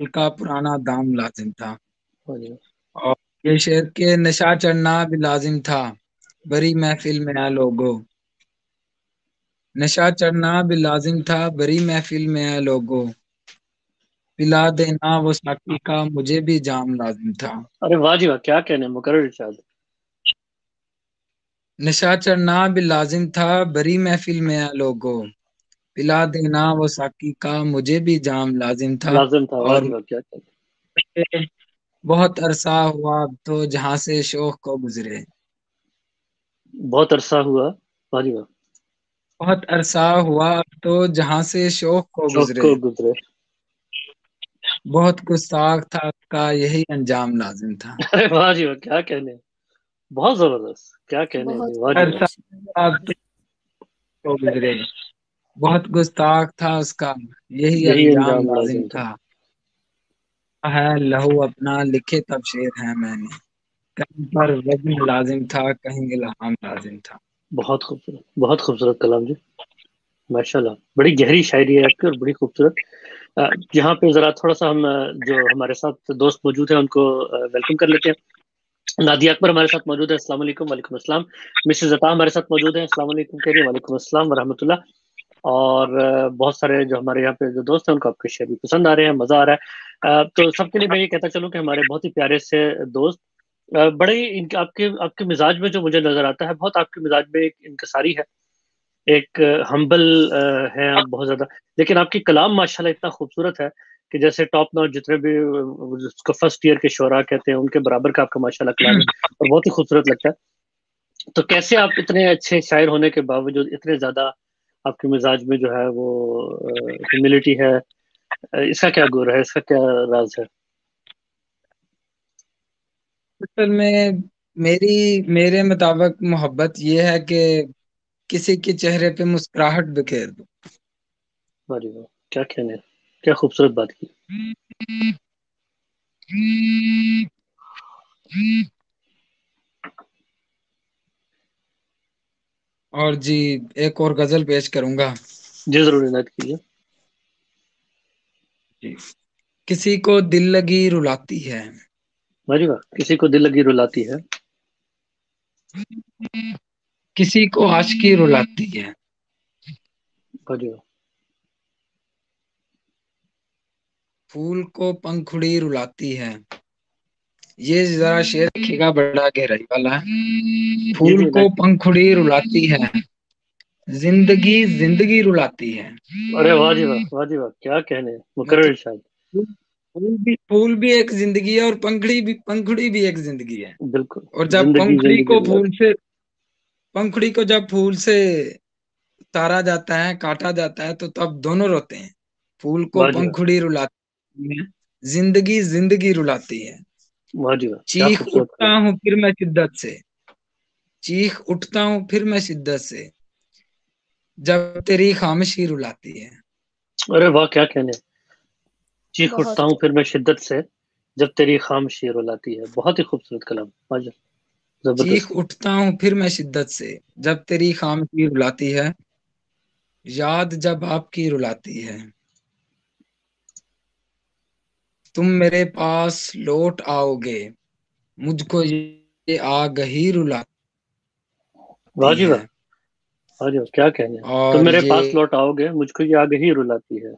का पुराना दाम लाजिम था। वाह जी और ये शेर के नशा चढ़ना भी लाजिम था, बड़ी महफिल में आ लोगो। नशा चढ़ना भी लाजिम था, बड़ी महफिल में आ लोगो। पिला देना वो साकी का, मुझे भी जाम लाजिम था। अरे वाह जी वाह, क्या कहने हैं मुकर्रर इरशाद। नशा चढ़ना भी लाजिम था, बड़ी महफिल में आ लोगो। पिला देना वो साकी का, मुझे भी जाम लाजिम था। लाजिम था, वाह और जी वाह, क्या कहने। मुझे बहुत अरसा हुआ अब तो जहां से शोख को गुजरे। बहुत अरसा हुआ, वाह जी वाह। बहुत अरसा हुआ अब तो जहां से शोख को शौक गुजरे। को गुजरे। बहुत गुस्ताख था उसका, यही अंजाम लाजिम था। अरे वाह जी वाह, क्या कहने हैं। बहुत जबरदस्त, क्या कहने हैं बहुत भाई, वाह जी वाह। अरसा खूबसूरत, हुआ अब तो को गुजरे। बहुत गुस्ताख था उसका, यही यही अंजाम अंजाम लाजिम लाजिम था। था। है लहू अपना लिखे तब शेर है मैंने, कहीं पर वजन लाजिम था, कहीं इल्हाम लाजिम था। बहुत खूबसूरत कलाम जी, माशाल्लाह। बड़ी गहरी शायरी है आपकी और बड़ी खूबसूरत। यहाँ पे जरा थोड़ा सा हम जो हमारे साथ दोस्त मौजूद हैं उनको वेलकम कर लेते हैं। नादिया अकबर हमारे साथ मौजूद है, अस्सलाम वालेकुम। वालेकुम अस्सलाम। मिसेस अता हमारे साथ मौजूद है, अस्सलाम वालेकुम कह रही है, वालेकुम अस्सलाम व रहमतुल्लाह। और बहुत सारे जो हमारे यहाँ पे जो दोस्त हैं उनको आपके शेयर भी पसंद आ रहे हैं, मजा आ रहा है। तो सबके लिए मैं ये कहता चलूँ कि हमारे बहुत ही प्यारे से दोस्त, बड़े ही इनके आपके आपके मिजाज में जो मुझे नजर आता है, बहुत आपके मिजाज में एक इनकसारी है, एक हम्बल है आप बहुत ज्यादा। लेकिन आपकी कलाम माशाल्लाह इतना खूबसूरत है कि जैसे टॉप नॉच जितने भी उसको फर्स्ट ईयर के शोरा कहते हैं उनके बराबर का आपका माशाल्लाह कलाम है और बहुत ही खूबसूरत लगता है। तो कैसे आप इतने अच्छे शायर होने के बावजूद इतने ज्यादा आपके मिजाज में जो है वो ह्यूमिलिटी है, इसका क्या गुर है, इसका क्या राज है? असल में मेरी मेरे मुताबिक मोहब्बत ये है कि किसी के चेहरे पे मुस्कुराहट बिखेर दो। वाह वाह, क्या कहने, क्या खूबसूरत बात की। और जी, एक और गजल पेश करूंगा जी जरूर, इनायत कीजिए। जी। किसी को दिल लगी रुलाती है, वाह वाह, किसी को दिल लगी रुलाती है। किसी को आशिकी रुलाती है। वाह वाह। फूल को पंखुड़ी रुलाती है। ये जरा शेर देखिएगा, बड़ा गहराई वाला है। जी जी, फूल को इनायत कीजिए। पंखुड़ी रुलाती है, जिंदगी जिंदगी रुलाती है। अरे वाह जी वाह, वाह जी वाह, क्या कहने, मुकर्रर मतलब इरशाद। फूल भी एक जिंदगी है, और पंखुड़ी भी एक जिंदगी है। बिल्कुल। और जब जिंदगी जिंदगी रुलाती। पंखुड़ी को जब फूल से तारा जाता है, काटा जाता है, तो तब दोनों रोते हैं। फूल को वाह जी वाह, पंखुड़ी रुलाती है, जिंदगी जिंदगी रुलाती है। वाह जी वाह, क्या चीख खूबसूरत उठता कलाम। हूँ फिर मैं शिद्दत से, चीख उठता हूँ फिर मैं शिद्दत से, जब तेरी खामोशी रुलाती है। अरे वाह, क्या कहने। चीख उठता बहुत हूँ फिर मैं शिद्दत से, जब तेरी खामोशी रुलाती है। बहुत ही खूबसूरत कलाम, माशा, चीख जबरदस्त। उठता हूँ फिर मैं शिद्दत से, जब तेरी खामोशी रुलाती है। याद जब आपकी रुलाती है, तुम मेरे पास लौट आओगे, मुझको ये आगही रुलाती वाह जी वाह, है। वाह जी वाह, क्या कहने। तुम और मेरे ये पास लौट आओगे, मुझको ये आग ही रुलाती है।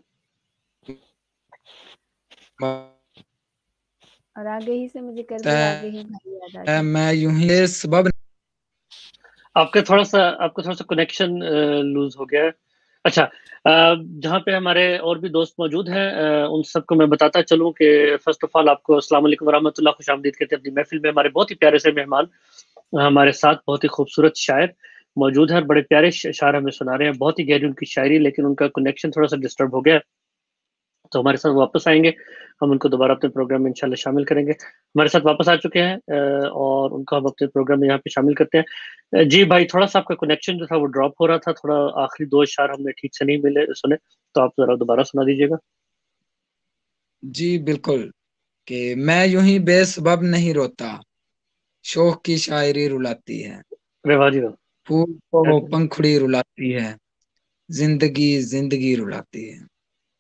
और आगे ही से मुझे कर दो आगे ही है, भाई याद आ गए। मैं यूं ही सबब। आपका थोड़ा सा कनेक्शन लूज हो गया है। अच्छा, जहाँ पे हमारे और भी दोस्त मौजूद हैं, उन सबको मैं बताता चलूँ कि फर्स्ट ऑफ ऑल आपको अस्सलाम वालेकुम वरहमतुल्लाह, खुशामदीद कहते हैं अपनी महफिल में। हमारे बहुत ही प्यारे से मेहमान हमारे साथ, बहुत ही खूबसूरत शायर मौजूद है और बड़े प्यारे शायर हमें सुना रहे हैं। बहुत ही गहरी उनकी शायरी, लेकिन उनका कनेक्शन थोड़ा सा डिस्टर्ब हो गया है, तो हमारे साथ वापस आएंगे। हम उनको दोबारा अपने प्रोग्राम में इंशाल्लाह शामिल करेंगे। हमारे साथ वापस आ चुके हैं और उनको हम अपने प्रोग्राम में यहाँ पे शामिल करते हैं। जी भाई, थोड़ा सा आपका कनेक्शन जो था वो ड्रॉप हो रहा था, थोड़ा आखिरी दो अशार हमें ठीक से नहीं मिले सुने, तो आप जरा दोबारा सुना दीजिएगा। जी बिल्कुल, कि मैं यूं ही बेसबब नहीं रोता, शौक की शायरी रुलाती है। अरे वाह जी वाह, फूल क्या को कहने। पंखुड़ी रुलाती है, जिंदगी जिंदगी रुलाती है।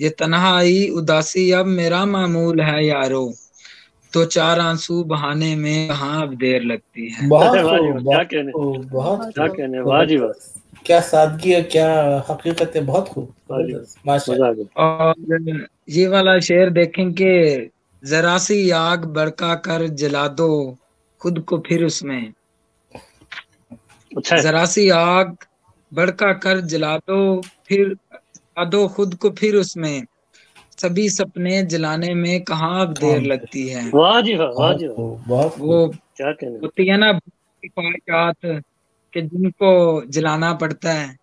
ये तन्हाई उदासी अब मेरा मामूल है यारो, तो चार आंसू बहाने में कहाँ अब देर लगती है। बहुत अरे वाह जी खूब, वाह, क्या बहुत कहने, खूब, बहुत क्या खूब। कहने, वाह जी वाह, क्या सादगी है, क्या हकीकत है, बहुत खूब, वाह जी जबरदस्त, वाह, माशा मजा आ गया। और ये वाला शेर देखें कि जरा सी आग भड़का कर जला दो खुद को फिर उसमें, अच्छा है, जरा सी आग भड़का कर जला दो फिर दो खुद को फिर उसमें, सभी सपने जलाने में कहाँ अब देर लगती है। वाह जी वाह, वाह बहुत जी वाह, खूब, बहुत वो खूब, क्या कहने, होती है ना ख्वाहिशात कि जिनको जलाना पड़ता है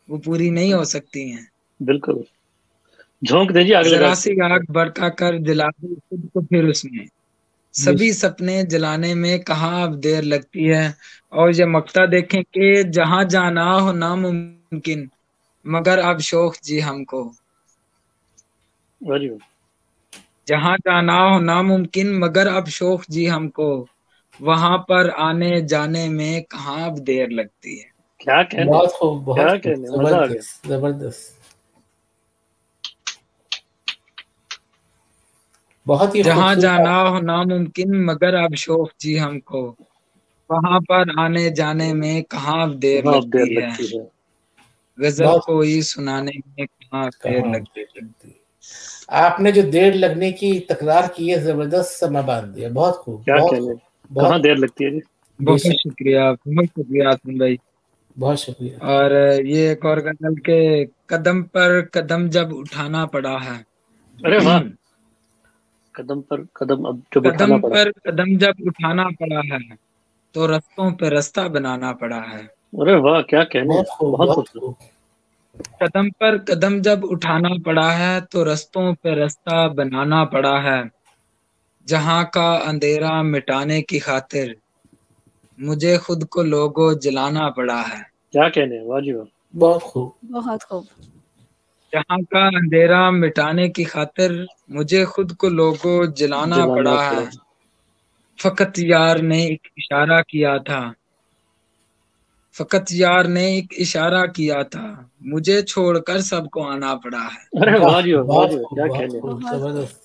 वो पूरी नहीं हो सकती हैं। बिल्कुल। झोंक दीजिए आग लगा जरा के। सी आग भड़का कर जला दो खुद को फिर उसमें, सभी सपने जलाने में कहाँ अब देर लगती है। और ये मक्ता देखें कि जहां जाना हो नामुमकिन मगर अब शौक जी हमको, वाह जी वाह, जहां जाना हो नामुमकिन मगर अब शौक जी हमको, वहां पर आने जाने में कहाँ अब देर लगती है। क्या कहने, बहुत खूब, बहुत क्या खूब, कहने, मजा आ गया। जबरदस्त, जबरदस्त, बहुत ही जहां खूबसूरत। जाना हो नामुमकिन मगर अब शौक जी हमको, वहां पर आने जाने में कहाँ अब देर हाँ, अब देर लगती है। लगती है। गजल बहुत कोई सुनाने में कहाँ अब देर कहाँ लगती देर है। लगती है। आपने जो देर लगने की तकरार की है, जबरदस्त समा बांध दिया, बहुत खूब, क्या बहुत कहने, खूब, कहाँ बहुत देर लगती है जी। बहुत बेशक, शुक्रिया आसिम भाई। बहुत शुक्रिया। और ये एक और गजल के कदम पर कदम जब उठाना पड़ा है, अरे वाह, कदम पर कदम अब जब कदम उठाना पड़ा। पर कदम जब उठाना पड़ा है तो रस्तों पे रास्ता बनाना पड़ा है। अरे वाह, क्या कहने, बहुत खूब, बहुत बहुत खूबसूरत। खूब, कदम पर कदम जब उठाना पड़ा है तो रस्तों पे रास्ता बनाना पड़ा है, जहां का अंधेरा मिटाने की खातिर मुझे खुद को लोगो जलाना पड़ा है। क्या कहने, वाह जी वाह, बहुत खूब, बहुत खूब। जहां का अंधेरा मिटाने की खातिर मुझे खुद को लोगो जलाना जलाना पड़ा पड़ा। है। फकत यार ने एक इशारा किया था, फकत यार ने एक इशारा किया था, मुझे छोड़कर सबको आना पड़ा है। अरे वाह, वाह जी वाह, वाह जी बहुत वाह, खूब, क्या बहुत कहने, खूब, बहुत खूब। जबरदस्त,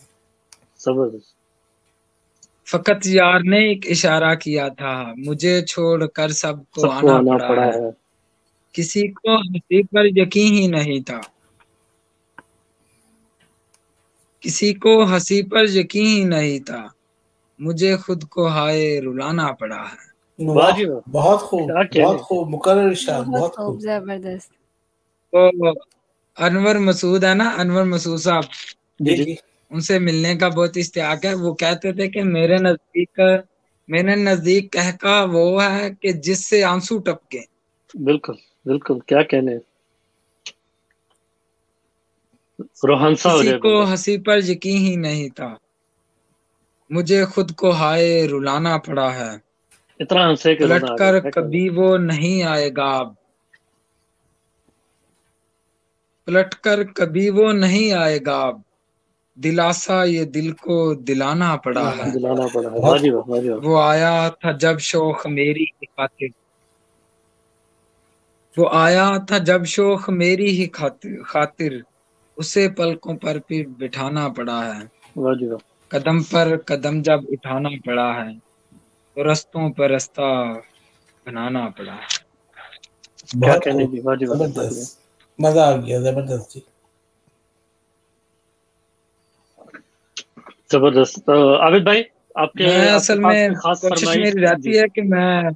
जबरदस्त। फकत यार ने एक इशारा किया था, मुझे छोड़कर सबको सबको आना आना पड़ा पड़ा है। है। किसी को हंसी पर यकीन ही नहीं था, किसी को हंसी पर यकीन ही नहीं था, मुझे खुद को हाय रुलाना पड़ा है। वाह वाह, जी वाह, बहुत खूब, क्या बहुत कहने। खूब, मुकर्रर इरशाद, बहुत बहुत खूब, खूब। जबरदस्त। तो अनवर मसूद है ना, अनवर मसूद साहब, जी जी जी, जी, उनसे मिलने का बहुत इश्तियाक है। वो कहते थे कि मेरे नजदीक कहका वो है कि जिससे आंसू टपके, बिल्कुल बिल्कुल, क्या कहने, रोहनसा हो किसी जाए को बंदा। हंसी पर यकीन ही नहीं था, मुझे खुद को हाय रुलाना पड़ा है। इतना हंसे के रोना पलट आ गया, कर क्या कहने। कभी वो नहीं आएगा अब, पलट कर कभी वो नहीं आएगा अब, दिलासा ये दिल को दिलाना पड़ा लाना है। पड़ा दिलाना है, पड़ा है, वाह बहुत जी खूब, वाह, वाह जी वाह, वो आया था जब शौक मेरी ही खातिर, वो आया था जब शौक मेरी ही खातिर खातिर, उसे पलकों पर फिर बिठाना पड़ा है। वाह जी वाह, कदम पर कदम जब उठाना पड़ा है तो रस्तों पर रास्ता बनाना पड़ा है। क्या बहुत कहने खूब, जी, वाह जी वाह, वाह जी वाह। जबरदस्त, मजा आ गया, जबरदस्त जी। जबरदस्त। आबिद भाई, आपके मैं आपके असल पास में कोई खास कोशिश फरमाइश? मेरी रहती जी है कि मैं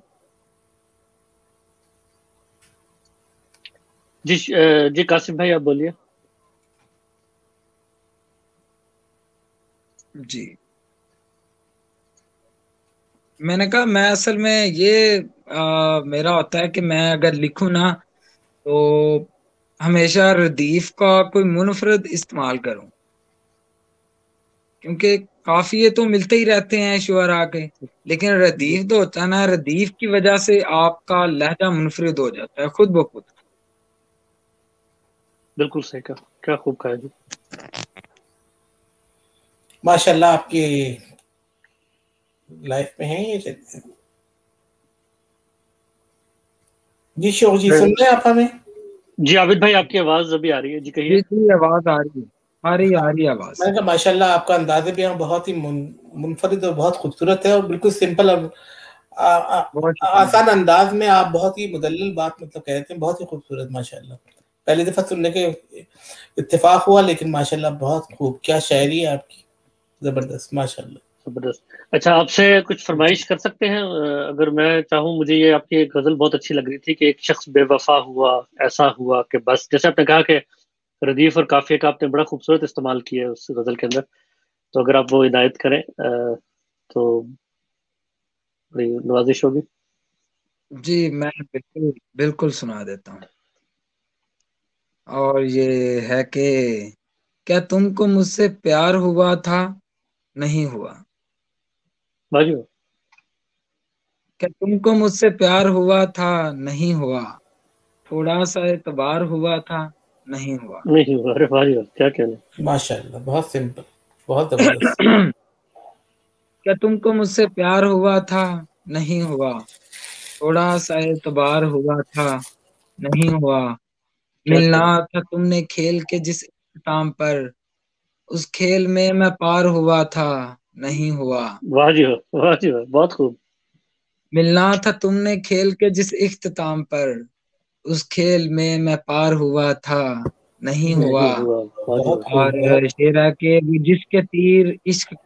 जी, जी कासिम भाई, आप बोलिए। जी, मैंने कहा मैं असल में ये मेरा होता है कि मैं अगर लिखूं ना तो हमेशा रदीफ का कोई मुनफरद इस्तेमाल करूं, क्योंकि काफिये तो मिलते ही रहते हैं शुअरा के, लेकिन जी, रदीफ तो होता है ना, रदीफ की वजह से आपका लहजा मुनफरिद हो जाता है खुद ब खुद। बिल्कुल सही कहा, क्या खूब कहा जी। माशाल्लाह, आपकी लाइफ में है ये चीज़। जी शोक जी, सुन रहे हैं आप हमें? जी आबिद भाई, आपकी आवाज अभी आ रही है, जी कहिए। जी जी, आवाज आ रही है। आ रही आवाज। मैंने कहा माशाल्लाह आपका अंदाज़ भी बहुत ही मुनफरिद और बहुत खूबसूरत है, और बिल्कुल सिंपल और आसान अंदाज में आप बहुत ही मुदल्लल बात मतलब कहते हैं, बहुत ही खूबसूरत माशाल्लाह। पहली दफा सुनने के इत्तेफाक हुआ, लेकिन माशाल्लाह बहुत खूब, क्या शायरी है आपकी, जबरदस्त माशाल्लाह, जबरदस्त। अच्छा, आपसे कुछ फरमाइश कर सकते हैं अगर मैं चाहूँ? मुझे ये आपकी एक गजल बहुत अच्छी लग रही थी कि एक शख्स बेवफा हुआ, ऐसा हुआ कि बस, जैसे आपने कहा कि रदीफ और काफिया का आपने बड़ा खूबसूरत इस्तेमाल किया है उस गजल के अंदर, तो अगर आप वो इनायत करें तो बड़ी नवाजिश होगी। जी मैं बिल्कुल बिल्कुल सुना देता हूँ। और ये है कि क्या तुमको मुझसे प्यार हुआ था, नहीं हुआ। बाजू, क्या तुमको मुझसे प्यार हुआ था, नहीं हुआ। थोड़ा सा एतबार हुआ था, नहीं हुआ। नहीं हुआ। अरे बाजू, क्या कहना। माशाल्लाह, बहुत सिंपल, बहुत जबरदस्त। क्या तुमको मुझसे प्यार हुआ था, नहीं हुआ। थोड़ा सा एतबार हुआ था, नहीं हुआ। मिलना था तुमने खेल के जिस इख्तिताम पर, उस खेल में मैं पार हुआ था, नहीं हुआ। वाह जी वाह जी वाह, बहुत खूब। मिलना था तुमने खेल के जिस इख्तिताम पर, उस खेल में मैं पार हुआ था, नहीं हुआ। और शेरा के जिसके तीर इश्क,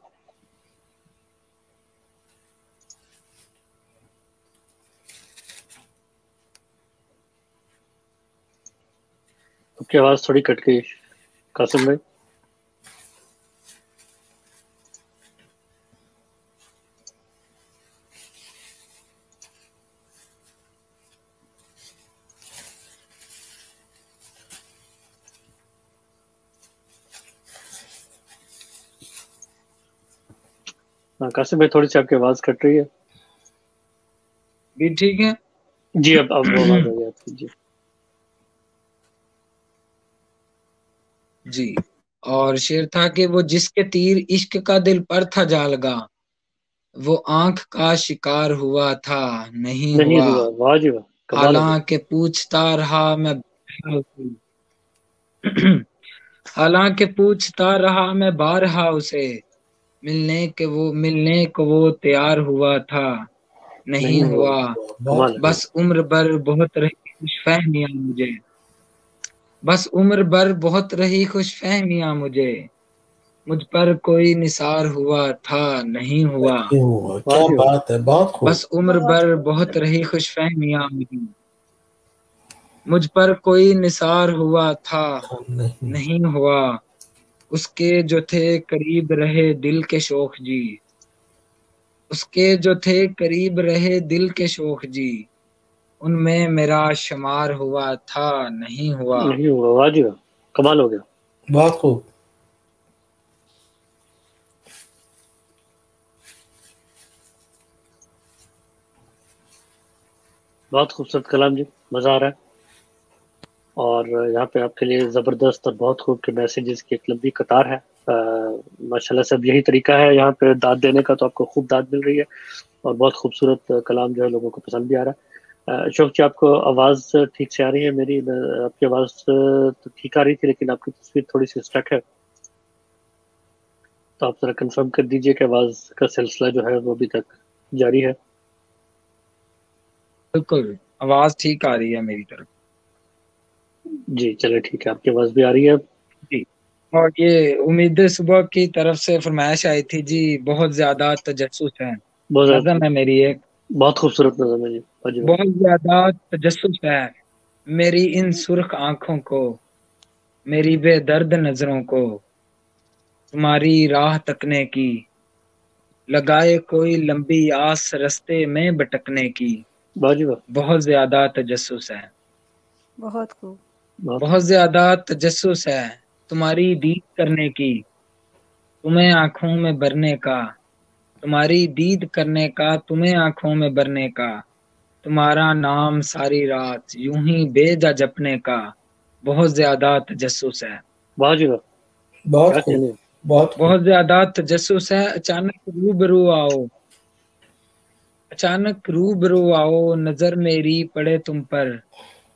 आपकी आवाज थोड़ी कट गई कासिम भाई। हाँ कासिम भाई, थोड़ी सी आपकी आवाज कट रही है। भी ठीक है जी, अब आवाज आ गई आपकी। जी जी। और शेर था कि वो जिसके तीर इश्क का दिल पर था जा लगा, वो आंख का शिकार हुआ था, नहीं हुआ। वाह जी वाह, कमाल हो गया। हालांकि पूछता रहा मैं हालांकि पूछता रहा मैं बारहा उसे, मिलने को वो तैयार हुआ था, नहीं हुआ। बस उम्र भर बहुत रही खुशफहमियां मुझे, बस उम्र भर बहुत रही खुशफहमियां मुझे, मुझ पर कोई निसार हुआ था, नहीं हुआ। क्या बात है, बहुत खूब। बस उम्र भर बहुत रही खुशफहमियां मुझे, मुझ पर कोई निसार हुआ था, नहीं हुआ। उसके जो थे करीब रहे दिल के शौक जी, उसके जो थे करीब रहे दिल के शौक जी, उनमें मेरा शुमार हुआ था, नहीं हुआ। नहीं हुआ। वाह जी वाह, कमाल हो गया, बहुत खूब। बहुत खूबसूरत कलाम जी, मजा आ रहा है। और यहाँ पे आपके लिए जबरदस्त और बहुत खूब के मैसेजेस की एक लंबी कतार है। माशाल्लाह से अब यही तरीका है यहाँ पे दाद देने का, तो आपको खूब दाद मिल रही है और बहुत खूबसूरत कलाम जो है लोगों को पसंद भी आ रहा है। अशोक जी, आपको आवाज़ ठीक से आ रही है मेरी? आपकी आवाज़ तो ठीक आ रही थी, लेकिन आपकी तस्वीर थोड़ी सी स्टक है, तो आप जरा कंफर्म कर दीजिए कि आवाज़ का सिलसिला जो है वो अभी तक जारी है। बिल्कुल आवाज ठीक आ रही है मेरी तरफ। जी चले, ठीक है, आपकी आवाज़ भी आ रही है अब। जी। और ये उम्मीद सुबह की तरफ से फरमाइश आई थी जी, बहुत ज्यादा तजस्सुस है, नज़म है मेरी एक, बहुत खूबसूरत नज़म है जी। बहुत ज्यादा तजस्सुस है मेरी इन सुर्ख आंखों को, मेरी बेदर्द नजरों को, तुम्हारी राह तकने की, लगाए कोई लंबी आस रास्ते में भटकने की। बहुत ज्यादा तजस्सुस है, बहुत खूब, बहुत ज्यादा तजस्सुस है तुम्हारी दीद करने की, तुम्हें आंखों में भरने का, तुम्हारी दीद करने का, तुम्हें आंखों में भरने का, तुम्हारा नाम सारी रात यूं ही बेजा जपने का। बहुत ज्यादा तजस्सुस है। बहुत ज्यादा तजस्सुस है। अचानक रूबरू आओ, नजर मेरी पड़े तुम पर,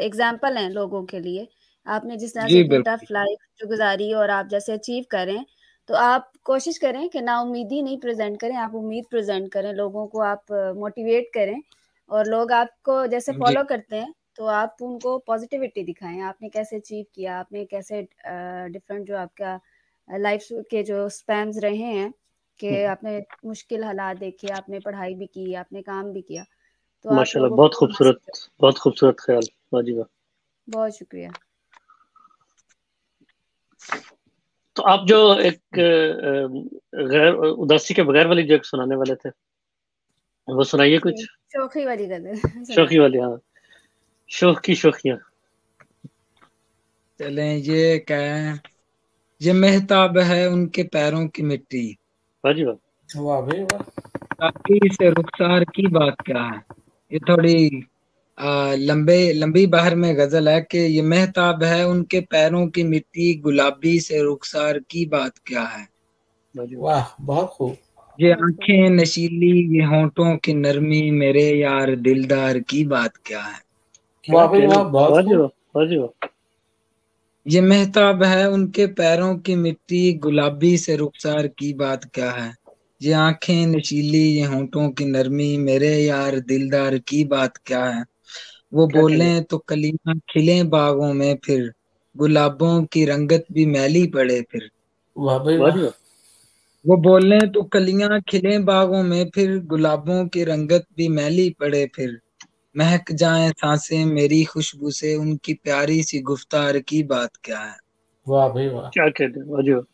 एग्जाम्पल हैं लोगों के लिए. आपने जिस तरह से जी इतनी बिल्कुल टफ लाइफ जो गुजारी और आप जैसे अचीव करें, तो आप कोशिश करें कि ना उम्मीदी नहीं प्रेजेंट करें, आप उम्मीद प्रेजेंट करें, लोगों को आप मोटिवेट करें और लोग आपको जैसे जी फॉलो करते हैं तो आप उनको पॉजिटिविटी दिखाएं. आपने कैसे अचीव किया, आपने कैसे डिफरेंट जो आपका लाइफ के जो स्पैम्स रहे हैं कि आपने मुश्किल हालात देखे, आपने पढ़ाई भी की, आपने काम भी किया, तो आप माशाल्लाह, लोगों बहुत को खूबसूरत, बहुत खूबसूरत ख्याल. वाजी वाह. बहुत शुक्रिया. तो आप जो एक गैर उदासी के बगैर वाली जोक सुनाने वाले थे, वो सुनाइए कुछ. शौखी वाली गजल शौकी वाली, हाँ, शौक की शौकियाँ. चलें, ये क्या है, ये मेहताब है उनके पैरों की मिट्टी, वाजी वाह. वाह भाई वाह. काफी से रुखसार की बात क्या है. ये थोड़ी लंबी बाहर में गजल है कि ये मेहताब है उनके पैरों की मिट्टी, गुलाबी से रुखसार की बात क्या है. वाजी वाह. वाह बहुत खूब. ये आंखें नशीली, ये होंठों की नरमी, मेरे यार दिलदार की बात क्या है. वाह भाई वाह, बहुत वाजी खूब. वाह. वाजी वाह. ये मेहताब है उनके पैरों की मिट्टी, गुलाबी से रुखसार की बात क्या है. ये आंखें नशीली, ये होंठों की नरमी, मेरे यार दिलदार की बात क्या है. वो क्या कहने. बोले तो कलियां खिले बागों में, फिर गुलाबों की रंगत भी मैली पड़े फिर. वाह भाई वाजी वाह. वाह. वो बोले तो कलियां खिले बागों में, फिर गुलाबों की रंगत भी मैली पड़े फिर. महक जाए सांसें मेरी खुशबू से, उनकी प्यारी सी गुफ्तार की बात क्या है. वाह भाई वाह. क्या कहते. वाजी वाह.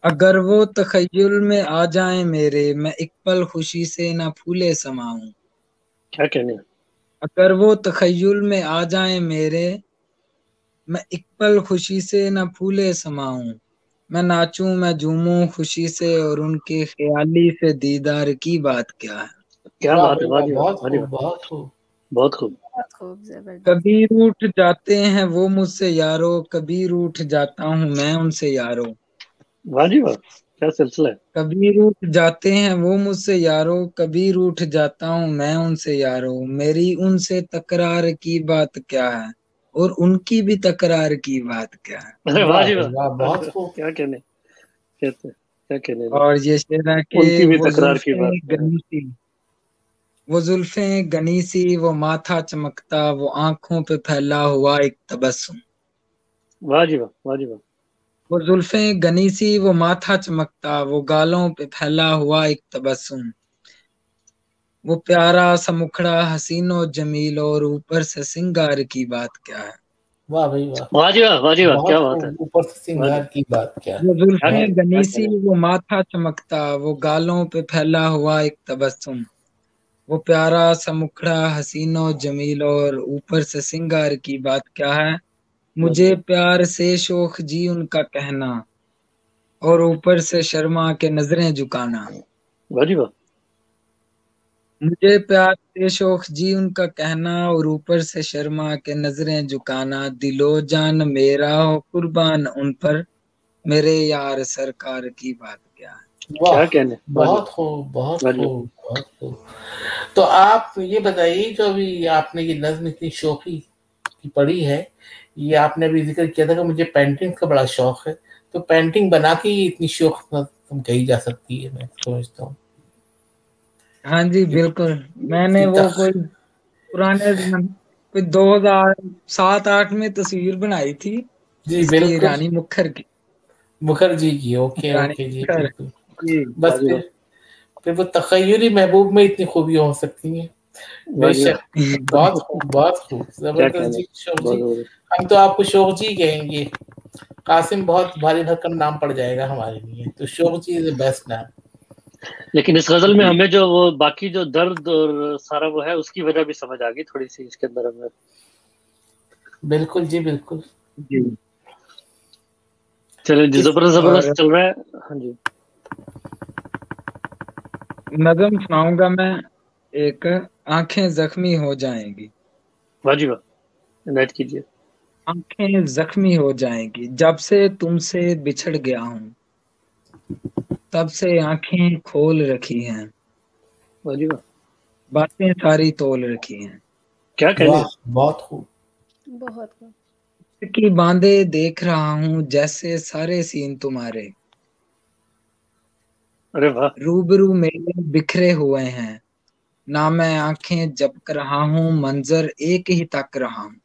अगर वो तखय्युल में आ जाए मेरे, मैं एक पल खुशी से ना फूले समाऊं. क्या कहने. अगर वो तखय्युल में आ जाए मेरे, मैं एक पल खुशी से ना फूले समाऊं. मैं नाचूं मैं झूमूं खुशी से, और उनके ख्याली से दीदार की बात क्या है. क्या वाह बात है. भाई वाह, वाजी वाह. बहुत वाजी खूब वाह. बहुत खूब. बहुत खूब. बहुत खूब, जबरदस्त. कभी रूठ जाते हैं वो मुझसे यारो, कभी रूठ जाता हूँ मैं उनसे यारो. वाजी वाह. क्या सिलसिला है. कभी रूठ जाते हैं वो मुझसे यारो, कभी रूठ जाता हूँ मैं उनसे यारो. मेरी उनसे तकरार की बात क्या है, और उनकी भी तकरार की बात क्या है. अरे वाह वाजी भाई वाह. वाह, बहुत खूब. क्या कहने. कहते. क्या कहने. और ये शेर है कि उनकी भी वो तकरार की बात. जुल्फें गनी सी, वो जुल्फें गनी सी, वो माथा चमकता, वो आंखों पे फैला हुआ एक तबस्सुम. वाजी वाह. वाजी वाह. वो जुल्फें गनी सी, वो माथा चमकता, वो गालों पे फैला हुआ एक तबस्सुम. वो प्यारा सा मुखड़ा हसीनो जमील, और ऊपर से सिंगार की बात क्या है. वाह भाई वाह, वाजी वाह. वाजी वाह. बहुत क्या बात है. खूब. ऊपर से वाजी. सिंगार की बात क्या है. वो क्या जुल्फें कहने. गनी क्या सी, कहने. वो माथा चमकता, वो गालों पे फैला हुआ एक तबस्सुम. वो प्यारा सा मुखड़ा हसीनो जमील, और ऊपर से सिंगार की बात क्या है. वाजी मुझे वाह. प्यार से शोख जी उनका कहना, और ऊपर से शर्मा के नजरें झुकाना. वाजी वाह. मुझे प्यार से शोख जी उनका कहना, और ऊपर से शर्मा के नजरें झुकाना. दिलो जान मेरा हो कुर्बान उन पर, मेरे यार सरकार की बात क्या है. वाह, क्या कहने. वाजी बहुत खूब बहुत वाजी वाह. खूब बहुत खूब. तो आप ये बताइए, जो अभी आपने ये नज्म इतनी शौकी की पढ़ी है, ये आपने अभी जिक्र किया था कि मुझे पेंटिंग का बड़ा शौक है, तो पेंटिंग बना के ये इतनी शौक तुम कही जा सकती है, मैं समझता हूँ. हाँ जी बिल्कुल. मैंने वो कोई पुराने कोई 2007-8 में तस्वीर बनाई थी जी इसकी, बिल्कुल. रानी मुखर की. मुखर्जी की. ओके रानी ओके जी मुखर बिल्कुल. जी. बस वाजी वाह. फिर वो तखय्युली महबूब में इतनी खूबियां हो सकती हैं. वाजी बेशक. वाह. बहुत खूब बहुत खूब. क्या जबरदस्त कहने. जी शौक बहुत जी. बहुत. हम तो आपको शौक जी कहेंगे. कासिम बहुत भारी भरकम नाम पड़ जाएगा हमारे लिए, तो शौक जी इज द बेस्ट नाम. लेकिन इस गजल में हमें जो वो बाकी जो दर्द और सारा वो है, उसकी वजह भी समझ आ गई थोड़ी सी इसके अंदर हमें. बिल्कुल जी बिल्कुल. जी. चलो जी, जबरदस्त और जबरदस्त चल रहा है. हाँ जी. नज़म सुनाऊंगा मैं एक, आंखें जख्मी हो जाएंगी. वाजी वाह. इनायत कीजिए. आंखें जख्मी हो जाएंगी जब से तुमसे बिछड़ गया हूँ, तब से आंखें खोल रखी हैं. वाजी वाह. बातें सारी तोल रखी हैं। क्या कहने वाह, बहुत खूब। बहुत खूब। की बांधे देख रहा हूँ जैसे सारे सीन तुम्हारे, अरे वाह, रूबरू मेरे बिखरे हुए हैं, ना मैं आंखें झपक रहा हूँ, मंजर एक ही तक रहा हूँ।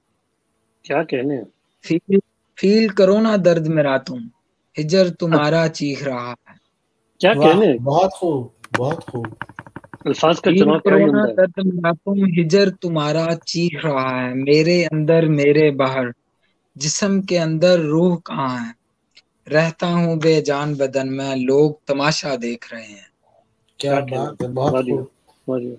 क्या कहने। फील फील करो ना दर्द मेरा तुम, हिजर तुम्हारा चीख रहा है। क्या वाह, कहने, बहुत खूब, बहुत खूब। अल्फाज का फील चुनाव क्या करो ही ना उम्दा है। दर्द मेरा तुम, हिजर तुम्हारा चीख रहा है, मेरे अंदर मेरे बाहर, जिस्म के अंदर रूह कहाँ है, रहता हूँ बेजान बदन में, लोग तमाशा देख रहे हैं। क्या क्या कहने, बात है, बहुत वाह जी खूब। वाह जी।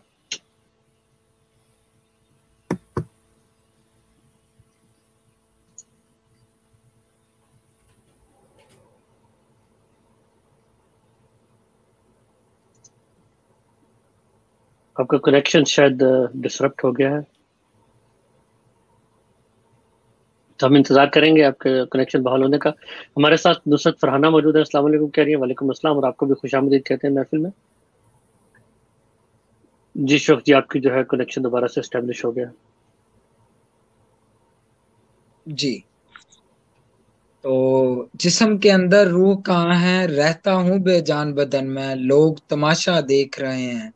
आपका कनेक्शन शायद डिसरप्ट हो गया है, तो हम इंतजार करेंगे आपके कनेक्शन बहाल होने का। हमारे साथ नुसरत फरहाना मौजूद है। अस्सलाम वालेकुम कह रही है। वालेकुम अस्सलाम, और आपको भी खुशामदीद कहते हैं महफिल में। जी शोख जी, आपकी जो है कनेक्शन दोबारा से एस्टेब्लिश हो गया। जी, तो जिस्म के अंदर रूह कहाँ है, रहता हूँ बेजान बदन में, लोग तमाशा देख रहे हैं।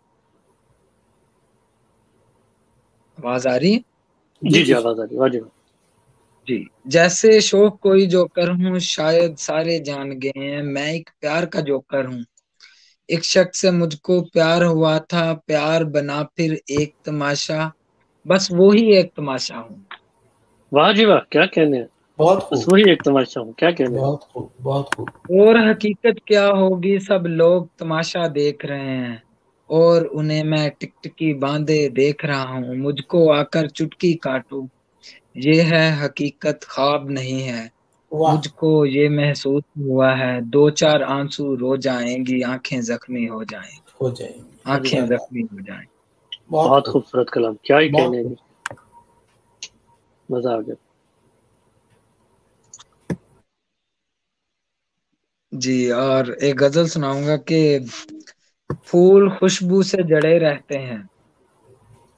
आवाज आ रही है? जी जी, आवाज आ रही है, वाह जी वाह। जी, जैसे शौक कोई जोकर हूँ, शायद सारे जान गए हैं, मैं एक प्यार का जोकर हूँ। एक शख्स से मुझको प्यार हुआ था, प्यार बना फिर एक तमाशा, बस वो ही एक तमाशा हूँ। वाह जी वाह, क्या कहने हैं, बहुत बस खूब, वही एक तमाशा हूँ, क्या कहने हैं। बहुत खूब, बहुत खूब। और हकीकत क्या होगी, सब लोग तमाशा देख रहे हैं, और उन्हें मैं टिकटिकी बांधे देख रहा हूँ, मुझको आकर चुटकी काटो, ये है हकीकत, ख्वाब नहीं है। वाह, मुझको ये महसूस हुआ है, दो चार आंसू रो जाएंगी, आंखें जख्मी हो जाएंगी, हो जाएंगे। अरे आंखें वाह, क्या बात, जख्मी हो जाएंगी। बहुत बहुत खूब, खूबसूरत कलाम, क्या ही बहुत कहने हैं खूब। जी, मजा आ गया। जी, और एक गजल सुनाऊंगा कि फूल खुशबू से जड़े रहते हैं,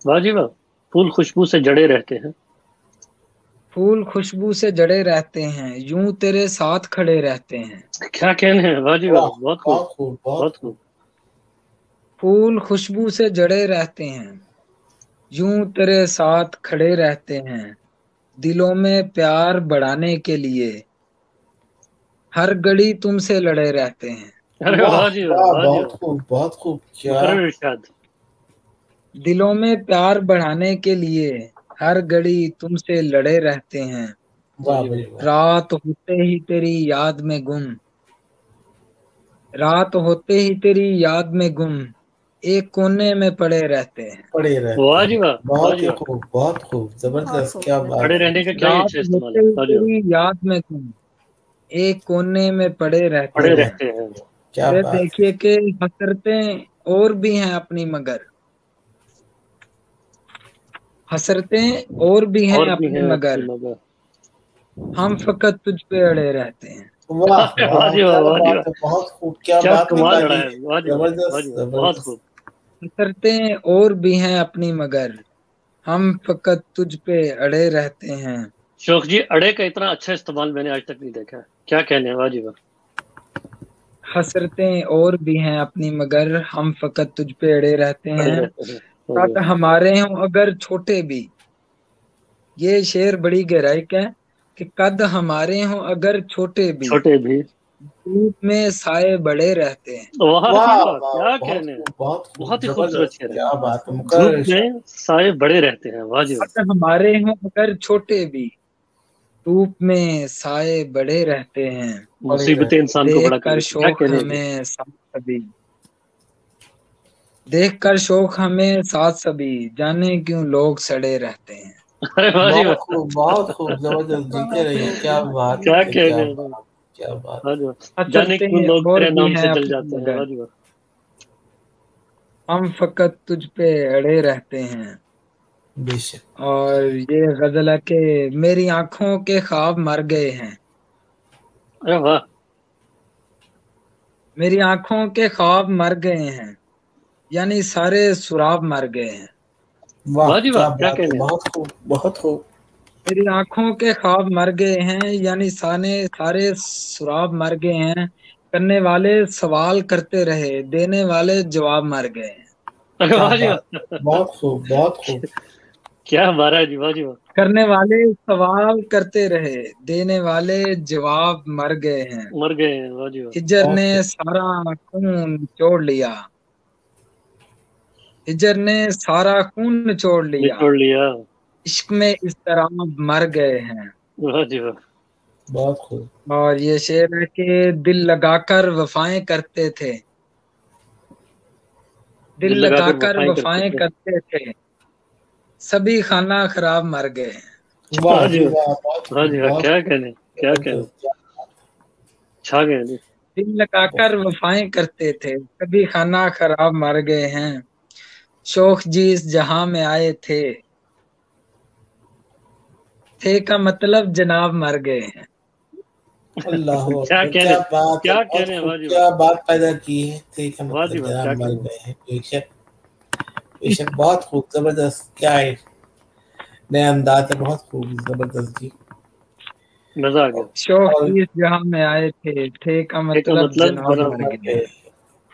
वाह जी वाह, फूल खुशबू से जड़े रहते हैं। फूल खुशबू से जड़े रहते हैं, यूं तेरे साथ खड़े रहते हैं। क्या कहने हैं, वाह जी वाह, वाह, बहुत खूब, बहुत खूब, बहुत बहुत खूब। खूब। फूल खुशबू से जड़े रहते हैं, यूं तेरे साथ खड़े रहते हैं, दिलों में प्यार बढ़ाने के लिए हर घड़ी तुमसे लड़े रहते हैं। अरे वाह, वाह जी वाह, वाह, वाह जी बहुत वाह, खूब, बहुत खूब। क्या, मुकर्रर इरशाद। दिलों में प्यार बढ़ाने के लिए हर घड़ी तुमसे लड़े रहते हैं, वाह वाह जी भाई वाह, वाह। रात होते ही तेरी याद में गुम, रात होते ही तेरी याद में गुम, एक कोने में पड़े रहते हैं। पड़े रहते वाह जी हैं। वाह, वाह बहुत जी ही वाह। खूब, बहुत खूब, बहुत जबरदस्त, क्या खूबसूरत। खड़े बात है। रहने का क्या ही रात अच्छा इस्तेमाल होते है, ही वाह जी वाह। तेरी याद में गुम, एक कोने में पड़े रहते खड़े हैं। रहते हैं, क्या फिर बात है। देखिए कि हसरतें और भी हैं अपनी मगर, हसरतें और भी हैं और भी अपनी हैं अपनी मगर, मगर। हम फकत तुझ पे अड़े रहते हैं। वाह, वाह वाह, जी वाह, क्या वाह जी वाह, बात है, बहुत खूब, क्या क्या बात कमाल लड़ा निकाली है, है। वाह जी वाह, वाह जी जबरदस्त, वाह, बहुत जबरदस्त। खूब। हसरतें और भी हैं अपनी मगर, हम फकत तुझ पे अड़े रहते हैं। शोख जी, अड़े का इतना अच्छा इस्तेमाल मैंने आज तक नहीं देखा है, क्या कहने हैं, वाह जी वाह। हसरतें और भी हैं अपनी मगर, हम फकत तुझ पे अड़े रहते खड़े हैं। रहते हैं, वाह जी कद वाह। हमारे हों अगर छोटे भी, ये शेर बड़ी गहराई का है कि कद हमारे हों अगर छोटे भी, छोटे भी, धूप में साए बड़े रहते हैं। वाह जी वाह, वाह, वाह, क्या बहुत कहने हैं, खूब, बहुत खूब, बहुत ही खूबसूरत जबरदस्त, शेर है। क्या बहुत बात है, खूब। धूप मुकर्रर इरशाद। में साए बड़े रहते हैं, वाह जी वाह। कद हमारे हों अगर छोटे भी, धूप में साए बड़े रहते हैं। पड़े मुसीबतें रहते इंसान को देख बड़ा कर कर देती, क्या शौक कहने हैं जी। हमें साथ सभी, देख कर शौक हमें साथ सभी, जाने क्यों लोग सड़े रहते हैं। अरे हैं। वाह जी बहुत वाह, खूब, बहुत खूब, जबरदस्त, जीते बहुत रहिए, खूब, क्या बहुत बात क्या खूब। है, क्या कहने हैं जी, बात, क्या बात। वाह जी वाह। जाने क्यों हसरतें लोग और तेरे भी नाम से हैं जल अपनी जाते हैं, वाह मगर, जी वाह। हम फकत तुझ पे अड़े रहते हैं। बेशक। और ये गजल है कि मेरी आंखों के ख्वाब मर गए हैं, अरे वाह, मेरी आंखों के ख्वाब मर गए हैं, यानी सारे सुराब मर गए हैं। वाह वाह जी क्या वाह, क्या बात है, कहने हैं। बहुत खूब बहुत खूब। मेरी आंखों के ख्वाब मर गए हैं, यानी सारे सुराब मर गए हैं। करने वाले सवाल करते रहे, देने वाले जवाब मर गए हैं। अरे क्या वाह जी बात, वाह, बहुत खूब बहुत खूब। क्या मारा है जी, वाह जी वाह। करने वाले सवाल करते रहे, देने वाले जवाब मर गए हैं। मर गए हैं, वाह जी वाह। हिजर बहुत ने खूब। सारा खून निचोड़ लिया, हिजर ने सारा खून निचोड़ लिया। निचोड़ लिया, इश्क में इस तरह मर गए हैं। वाह जी वाह। बहुत खूब। और ये शेर है कि दिल लगाकर वफाएं करते थे, दिल दिल लगाकर लगाकर वफाएं करते वफाएं थे। करते थे, सभी खाना खराब मर गए हैं। वाह वाह जी जी वाह, वाह, बहुत वाह खूब जी वाह, बहुत क्या कहने, क्या कहने, जबरदस्त। छा गए जी। दिल लगाकर वफाएं करते थे, सभी खाना खराब मर गए हैं। शौक जी इस जहां में आए थे का मतलब जनाब मर गए हैं। अल्लाह क्या अकबर, क्या कहने, बात है, क्या बहुत कहने, खूब, वाह जी वाह, क्या बात पैदा की है। ठीक है, वाह जी मतलब वाह, क्या जनाब मर कहने। गए हैं, बेशक बेशक, बहुत खूब जबरदस्त। क्या है, नया अंदाज है, बहुत खूब जबरदस्त जी। मजा आ गया। शौक और जी इस जहां में आए थे का एक का मतलब मतलब जनाब जनाब मर मर गए गए। हैं।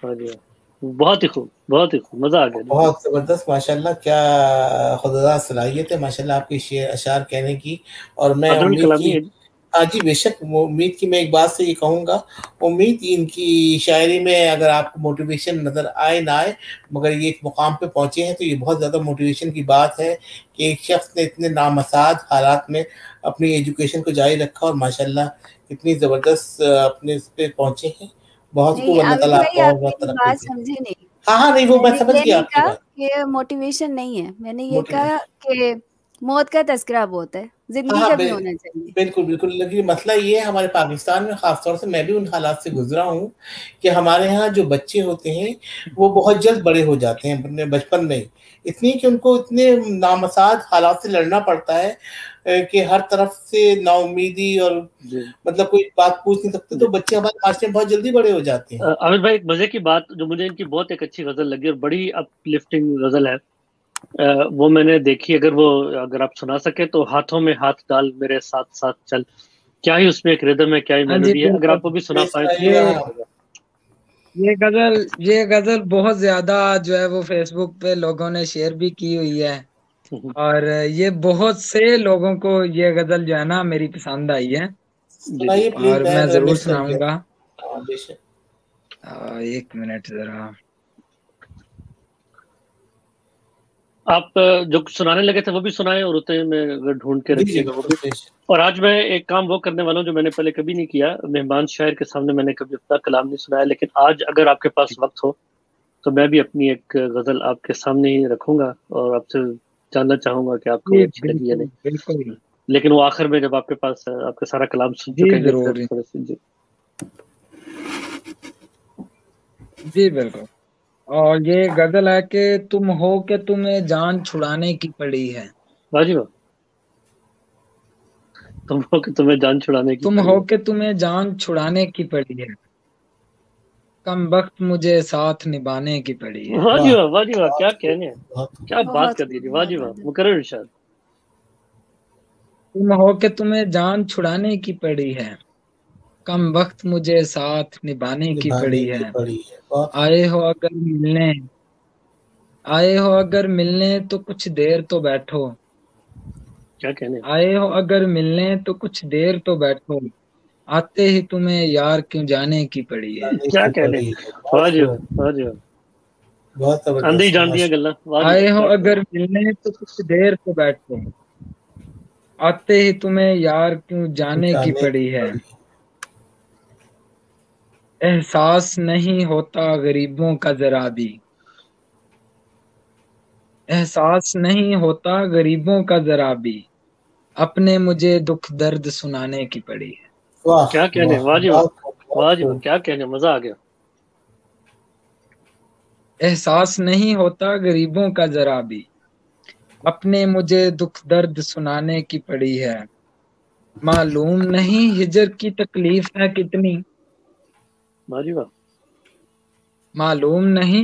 वाह जी वाह, बहुत ही खूब, बहुत ही खूब, मजा आ गया जी। बहुत जबरदस्त, माशाल्लाह, क्या खुदा सलाहियत है माशाल्लाह आपकी शेर अशार कहने की। और मैं अब्दुल उम्मीद कलामी की, है जी। हाँ जी बेशक, वो उम्मीद की मैं एक बात से ये कहूँगा, उम्मीद की इनकी शायरी में अगर आपको मोटिवेशन नज़र आए ना आए, मगर ये एक मुकाम पे पहुँचे हैं तो ये बहुत ज़्यादा मोटिवेशन की बात है कि एक शख्स ने इतने नामसाद हालात में अपनी एजुकेशन को जारी रखा और माशाल्लाह इतनी ज़बरदस्त अपने इस पे पहुँचे हैं। बहुत नहीं खूब, अल्लाह आमिर ताला भाई, आपको और आप बहुत मेरी तरक्की बात दे। समझे नहीं। हाँ हाँ, नहीं वो मैं मैंने समझ ये गया नहीं आपकी कहा बात। कि मोटिवेशन नहीं है, मैंने ये मोटिवेशन, कहा कि मौत का तस्करा बहुत है, हाँ जिंदगी हाँ, का भी होना चाहिए। बिल्कुल बिल्कुल, लेकिन मसला ये है हमारे पाकिस्तान में, खासतौर से मैं भी उन हालात से गुजरा हूँ कि हमारे यहाँ जो बच्चे होते हैं वो बहुत जल्द बड़े हो जाते हैं अपने बचपन में ही, इसलिए कि उनको इतने नामसाद हालात से लड़ना पड़ता है कि हर तरफ से नाउमीदी और जी मतलब कोई बात पूछ नहीं सकते, तो जी। बच्चे हमारे माशरे में बहुत जल्दी बड़े हो जाते हैं। आमिर भाई, एक मजे की बात जो मुझे इनकी बहुत एक अच्छी गजल लगी और बड़ी अपलिफ्टिंग गजल है, वो मैंने देखी, अगर आप सुना सके तो, हाथों में हाथ डाल मेरे साथ साथ चल। क्या ही उसमें एक रिदम है, क्या ही हाँ जी मेलोडी है, अगर बिल्कुल। आप वो भी सुना पाए तो ये बड़ा अच्छा होगा। ये गजल बहुत ज्यादा जो है वो फेसबुक पे लोगों ने शेयर भी की हुई है। और ये बहुत से लोगों को ये गजल जो है ना मेरी पसंद आई है। जी जी। सुनाइए प्लीज, और मैं मैं जरूर मिस कर गया। सुनाऊंगा। हाँ बेशक। एक मिनट जरा। आप जो सुनाने लगे थे वो भी सुनाए, और उतने में अगर ढूंढ के जी जी रखिएगा वो बिल्कुल भी। बेशक। और आज मैं एक काम वो करने वाला हूँ जो मैंने पहले कभी नहीं किया, मेहमान शायर के सामने मैंने कभी अपना कलाम नहीं सुनाया, लेकिन आज अगर आपके पास वक्त हो तो मैं भी अपनी एक गजल आपके सामने ही रखूंगा और आपसे जानना चाहूंगा कि आपको वो जी अच्छी लगी या बिल्कुल नहीं। बिल्कुल। लेकिन वो आखिर में जब आपके पास आपका सारा कलाम सुन जी चुकेंगे फिर जरूर। थोड़े से। जी जी बिल्कुल। और ये गजल है कि तुम हो के तुम्हें जान छुड़ाने की पड़ी है। वाह जी वाह, तुम हो कि तुम्हें जान छुड़ाने की तुम पड़ी हो है। के तुम्हें जान छुड़ाने की पड़ी है, कम वक्त मुझे साथ निभाने की पड़ी है। वाह जी वाह, वाह, वाह जी वाह, क्या बहुत खूब कहने हैं, बहुत क्या बात बहुत कर दी खूब, थी, वाह बहुत जी वाह, बहुत। मुकर्रर इरशाद। तुम हो के तुम्हें जान छुड़ाने की पड़ी है, कम वक्त मुझे साथ निभाने की निभाने पड़ी की है। पड़ी है, बहुत आए हो अगर मिलने आए हो अगर मिलने तो कुछ देर तो बैठो। क्या कहने हैं। आए हो अगर मिलने तो कुछ देर तो बैठो, आते ही तुम्हें यार क्यों जाने की पड़ी है। निभाने क्या की कहने हैं। पड़ी है, वाह बहुत जी वाह, खूब, वाह जी वाह, बहुत आंधी जबरदस्त जान दिया माशा। गल्ला, वाह जी वाह, आए हो क्या कहने अगर मिलने तो कुछ देर तो बैठो, आते ही तुम्हें यार क्यों जाने की जाने पड़ी की है। पड़ी है। एहसास नहीं होता गरीबों का जरा भी, एहसास नहीं होता गरीबों का जरा भी, अपने मुझे दुख दर्द सुनाने की पड़ी है। वाह क्या कहने हैं, वाह, वाह जी वाह, बहुत खूब बहुत वाह जी वाह, खूब। क्या कहने हैं, मजा आ गया। एहसास नहीं होता गरीबों का जरा भी, अपने मुझे दुख दर्द सुनाने की पड़ी है। मालूम नहीं हिजर की तकलीफ है कितनी, वाह जी वाह, मालूम नहीं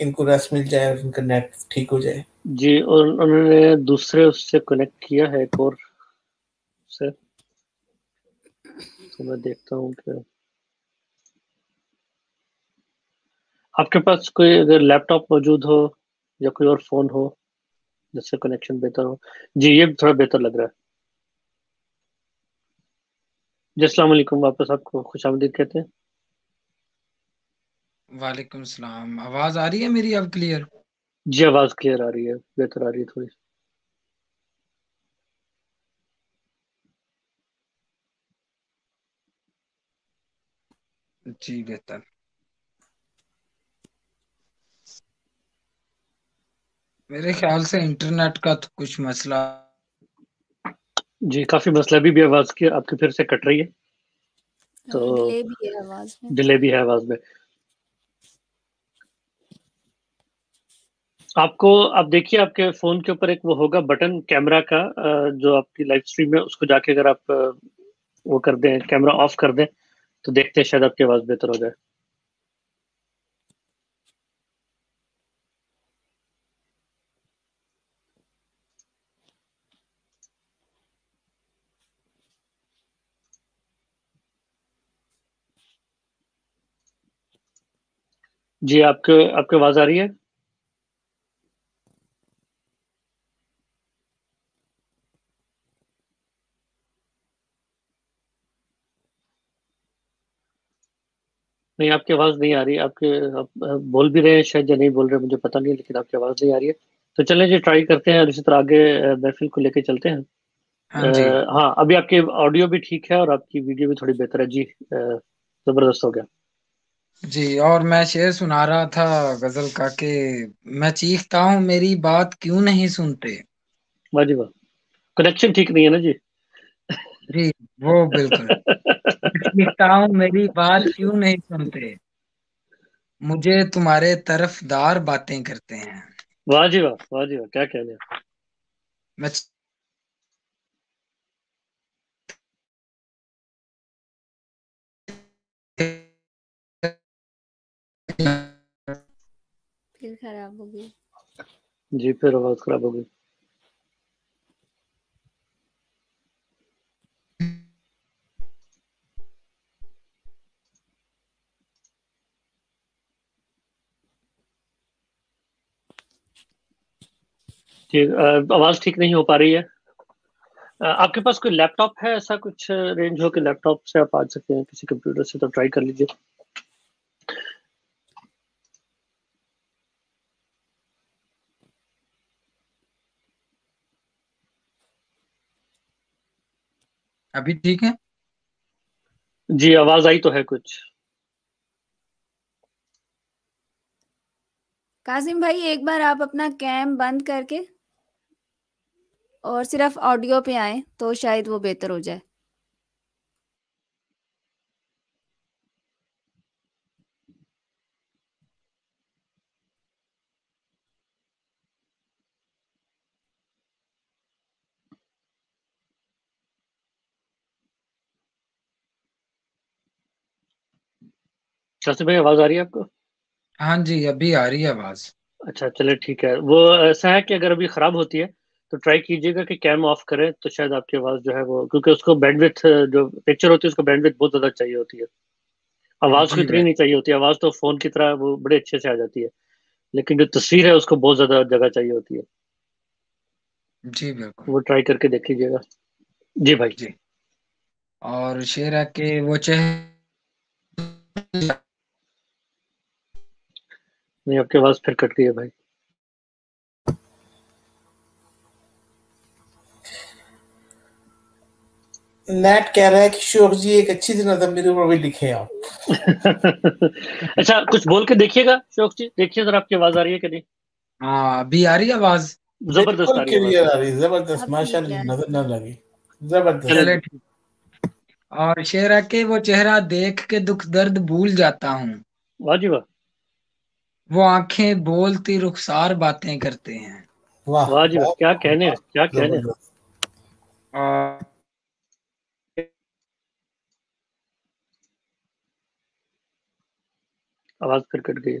इनको रेस्ट मिल जाए और इनका नेट ठीक हो जाए। जी, और उन्होंने दूसरे उससे कनेक्ट किया है एक और से, तो मैं देखता हूँ कि आपके पास कोई अगर लैपटॉप मौजूद हो या कोई और फोन हो जिससे कनेक्शन बेहतर हो। जी, ये थोड़ा बेहतर लग रहा है। जी, अस्सलाम वालेकुम, वापस आपको खुशामदीद कहते हैं। वालेकुम सलाम। आवाज आ रही है मेरी अब क्लियर? जी, आवाज क्लियर आ रही है, बेहतर आ रही है थोड़ी। जी बेहतर। मेरे ख्याल से इंटरनेट का तो कुछ मसला। जी, काफी मसला भी आवाज की आपकी फिर से कट रही है, तो डिले भी है आवाज में। डिले भी है आवाज में। आपको आप देखिए आपके फोन के ऊपर एक वो होगा बटन कैमरा का, जो आपकी लाइव स्ट्रीम है उसको जाके अगर आप वो कर दें, कैमरा ऑफ कर दें, तो देखते हैं शायद आपकी आवाज बेहतर हो जाए। जी, आपके आपकी आवाज आ रही है? नहीं, आपकी आवाज नहीं आ रही। आपके आप बोल भी रहे हैं शायद या नहीं बोल रहे, मुझे पता नहीं, लेकिन आपकी आवाज नहीं आ रही है। तो चलें जी, ट्राई करते हैं और इसी तरह आगे महफिल को लेके चलते हैं। हाँ जी। हाँ, अभी आपकी ऑडियो भी ठीक है और आपकी वीडियो भी थोड़ी बेहतर है जी। जबरदस्त हो गया। जी, और मैं शेर सुना रहा था गजल का कि मैं चीखता हूँ मेरी बात क्यों नहीं सुनते। वाह जी वाह। कनेक्शन ठीक नहीं है ना जी? जी, वो बिल्कुल। मैं चीखता हूँ मेरी बात क्यों नहीं सुनते, मुझे तुम्हारे तरफदार बातें करते हैं। वाह जी वाह, वाह जी वाह, क्या कहने हैं। मैं फिर खराब हो गई। जी, फिर आवाज खराब हो गई। जी, आवाज ठीक नहीं हो पा रही है। आपके पास कोई लैपटॉप है, ऐसा कुछ रेंज हो कि लैपटॉप से आप आ सकते हैं किसी कंप्यूटर से, तो ट्राई कर लीजिए। अभी ठीक है? जी, आवाज आई तो है कुछ। कासिम भाई एक बार आप अपना कैम बंद करके और सिर्फ ऑडियो पे आए तो शायद वो बेहतर हो जाए। शास्त्री भाई, आवाज आ रही है आपको? हाँ जी, अभी आ रही है आवाज। अच्छा, चले ठीक है। वो ऐसा है कि अगर अभी खराब होती है तो ट्राई कीजिएगा कि कैम ऑफ करें, तो शायद आपकी आवाज जो है वो, क्योंकि उसको बैंडविड्थ, जो पिक्चर होती है उसको बैंडविड्थ बहुत ज्यादा चाहिए होती है। आवाज को जी इतनी नहीं चाहिए होती। आवाज तो फोन की तरह वो बड़े अच्छे से आ जाती है, लेकिन जो तस्वीर है उसको बहुत ज्यादा जगह चाहिए होती है। जी बिल्कुल। वो ट्राई करके देख लीजिएगा। जी भाई। जी, और शेर है कि वो नहीं, आपकी आवाज फिर कट गई है भाई। नेट कह रहा है कि शोक जी एक अच्छी सी नज़म मेरे ऊपर भी लिखे आप। अच्छा, कुछ बोल के देखिएगा शौक जी, देखिए जरा आपकी आवाज आ रही है कि नहीं। हाँ, अभी आ रही है आवाज? जबरदस्त बिल्कुल आ रही है आवाज क्लियर भाई। आ रही, जबरदस्त, अब ठीक माशाल्लाह, है। नजर ना लगी, चले चले जबरदस्त। जी। ठीक। और शेर है कि वो चेहरा देख के दुख दर्द भूल जाता हूँ, वाह जी वाह। वो आंखें बोलती रुखसार बातें करते हैं। वाह वाह जी वाह, वाह क्या कहने हैं, वाह, क्या कहने हैं। जबरदस्त। और आवाज फिर कट गई है।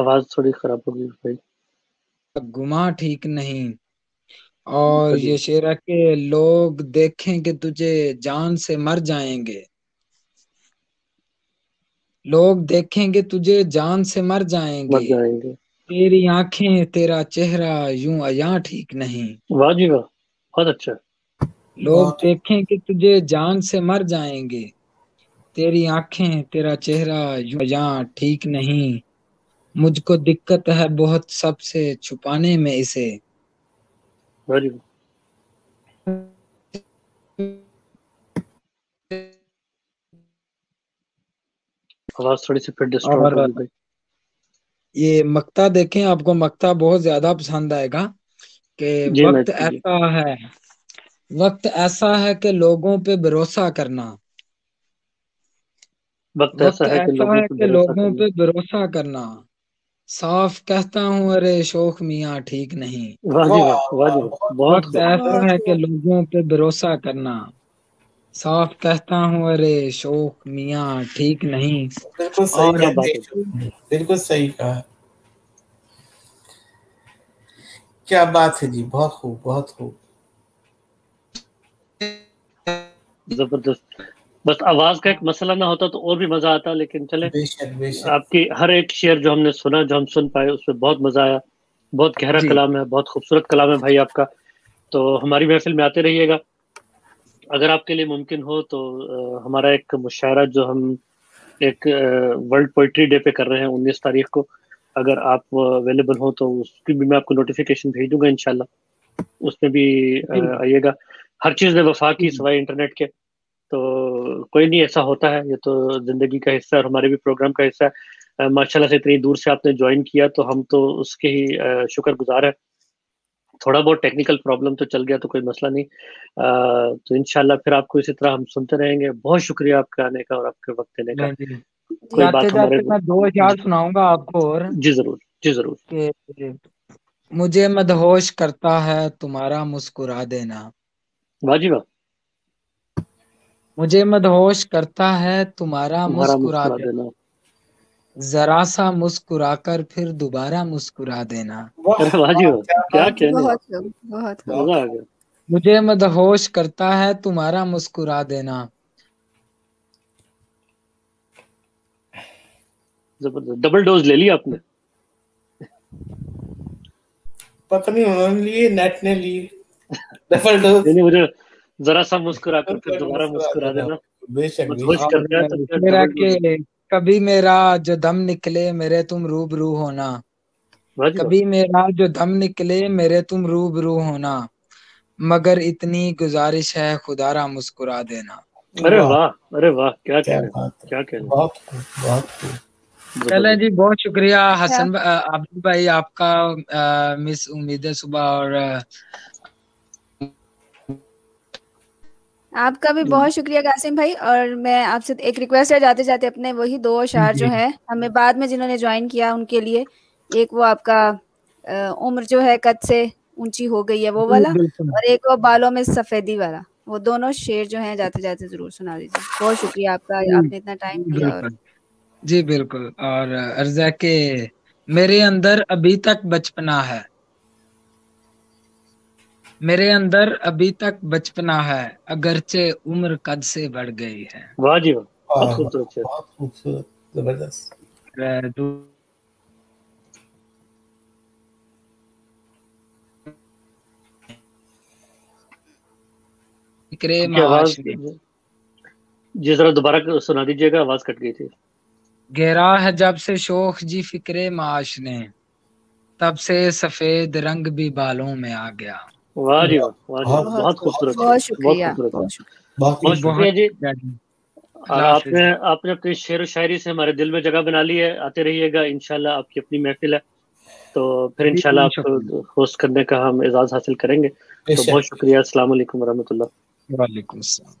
आवाज थोड़ी खराब होगी भाई। गुमा ठीक नहीं। और ये शेर है कि लोग देखेंगे तुझे जान से मर जाएंगे, लोग देखेंगे तुझे जान से मर मर जाएंगे, जाएंगे। तेरी आंखें तेरा चेहरा यूं अयां ठीक नहीं। वाह जी वाह, बहुत अच्छा। लोग बहुत देखेंगे तुझे जान से मर जाएंगे, तेरी आंखें तेरा चेहरा यूं अयां ठीक नहीं। मुझको दिक्कत है बहुत सबसे छुपाने में इसे, वाह जी वाह। आवाज थोड़ी सी फिर डिस्टॉर्ट और होगी भाई। ये मक्ता देखें, आपको मक्ता बहुत ज्यादा पसंद आएगा कि जी मैं वक्त ऐसा है, वक्त ऐसा है कि लोगों पे भरोसा करना, वक्त वक्त ऐसा है कि ऐसा लोगों है पे कि भरोसा लोगों करना। पे भरोसा करना, साफ कहता हूँ अरे शोख मियाँ ठीक नहीं। वाह जी वाह, वाह वाह जी वाह, वाह, बहुत बहुत वक्त खूब, खूब। ऐसा बहुत है कि खूब। लोगों पे भरोसा करना, साफ कहता हूँ अरे शोख मियाँ ठीक नहीं। बिल्कुल सही और क्या कहते बात है। हैं, बिल्कुल सही कहा। क्या बात है जी, बहुत खूब, बहुत खूब। जबरदस्त। बस आवाज का एक मसला ना होता तो और भी मजा आता, लेकिन चले, बेशक बेशक। आपकी हर एक शेर जो हमने सुना, जो हम सुन पाए, उसमें बहुत मजा आया। बहुत गहरा जी कलाम है, बहुत खूबसूरत कलाम है भाई आपका। तो हमारी महफिल में आते रहिएगा। अगर आपके लिए मुमकिन हो तो हमारा एक मुशायरा जो हम एक वर्ल्ड पोइट्री डे पे कर रहे हैं 19 तारीख को, अगर आप अवेलेबल हो तो उसकी भी मैं आपको नोटिफिकेशन भेज दूंगा इंशाल्लाह। उसमें भी जी आइएगा। हर चीज़ में वफा की जी सिवाय इंटरनेट के। तो कोई नहीं, ऐसा होता है, ये तो जिंदगी का हिस्सा है और हमारे भी प्रोग्राम का हिस्सा है। माशाल्लाह से इतनी दूर से आपने ज्वाइन किया तो हम तो उसके ही शुक्रगुजार है। थोड़ा बहुत टेक्निकल प्रॉब्लम तो चल गया तो कोई मसला नहीं। तो इंशाल्लाह फिर आपको इसी तरह हम सुनते रहेंगे। बहुत शुक्रिया आपका आने का और आपके वक्त देने का। जी। कोई जी जाते बात हमारे। जाते मैं दो जी, अशार सुनाऊंगा आपको और जी जरूर, जी जरूर। कि मुझे मदहोश करता है तुम्हारा मुस्कुरा देना, वाह जी वाह। मुझे मदहोश करता है तुम्हारा तुम्हारा मुस्कुरा मुस्कुरा देना, देना। जरा सा मुस्कुराकर फिर दोबारा मुस्कुरा देना। वाह अरे वाह जी वाह, वाह, क्या क्या बात है, कहने। बहुत खूब, बहुत खूब। मजा बहुत आ खूब। गया। मुझे मदहोश करता है तुम्हारा मुस्कुरा देना। जबरदस्त। डबल डोज ले लिया आपने। पता नहीं उन्होंने लिए, नेट ने लिए डबल डोज। नहीं नहीं, मुझे जरा सा मुस्कुरा कर फिर पर दोबारा मुस्कुरा मुस्कुरा देना, देना। बेशक मदहोश बेशक। और करते हैं तो फिर शेर है डबल डोज। कि कभी मेरा जो दम निकले मेरे तुम रूबरू होना, वाह जी वाह। कभी मेरा जो दम निकले मेरे तुम रूबरू होना, मगर इतनी गुजारिश है खुदारा मुस्कुरा देना। अरे वाह, वाह, अरे वाह, क्या क्या कहने, बात है, क्या कहने। बहुत खूब, बहुत खूब। चलें जबरदस्त। जी, बहुत शुक्रिया अच्छा, हसन आबिद भाई आपका, मिस उम्मीद सुबह और आपका भी बहुत शुक्रिया कासिम भाई। और मैं आपसे एक रिक्वेस्ट है जाते जाते, अपने वही दो अशार जो जी है हमें बाद में जिन्होंने ज्वाइन किया उनके लिए, एक वो आपका उम्र जो है कद से ऊंची हो गई है वो जी वाला, बिल्कुल और एक वो बालों में सफेदी वाला, वो दोनों शेर जो हैं जाते जाते जरूर सुना दीजिए। बहुत शुक्रिया आपका, जी आपने इतना टाइम जी दिया। और बिल्कुल जी बिल्कुल। और अर्जा के मेरे अंदर अभी तक बचपना है, मेरे अंदर अभी तक बचपना है, अगरचे उम्र कद से बढ़ गई है। वाह जी वाह, बहुत वाह वाह, खूबसूरत है। बहुत खूबसूरत, जबरदस्त। फिक्रे आपकी आवाज माश में जी जरा दोबारा सुना दीजिएगा, आवाज कट गई थी। गहरा है जब से शोख जी फिक्रे माश ने, तब से सफेद रंग भी बालों में आ गया। वाह जी वाह, वाह, वाह जी वाह, बहुत बहुत बहुत खूब, खूबसूरत है, बहुत बहुत शुक्रिया, खूबसूरत है। बहुत शुक्रिया। बहुत जी बहुत खूब। बहुत शुक्रिया जी। शुक्रिया जी। और अल्लाह हाफिज आपने जी। आपने अपनी शेर व शायरी से हमारे दिल में जगह बना ली है। आते रहिएगा, इंशाल्लाह आपकी अपनी महफिल है तो फिर जी इंशाल्लाह शुक्रिया। आप होस्ट करने का हम एजाज हासिल करेंगे। तो बहुत बेशक। शुक्रिया। अस्सलाम वालेकुम रहमतुल्लाह। वालेकुम अस्सलाम।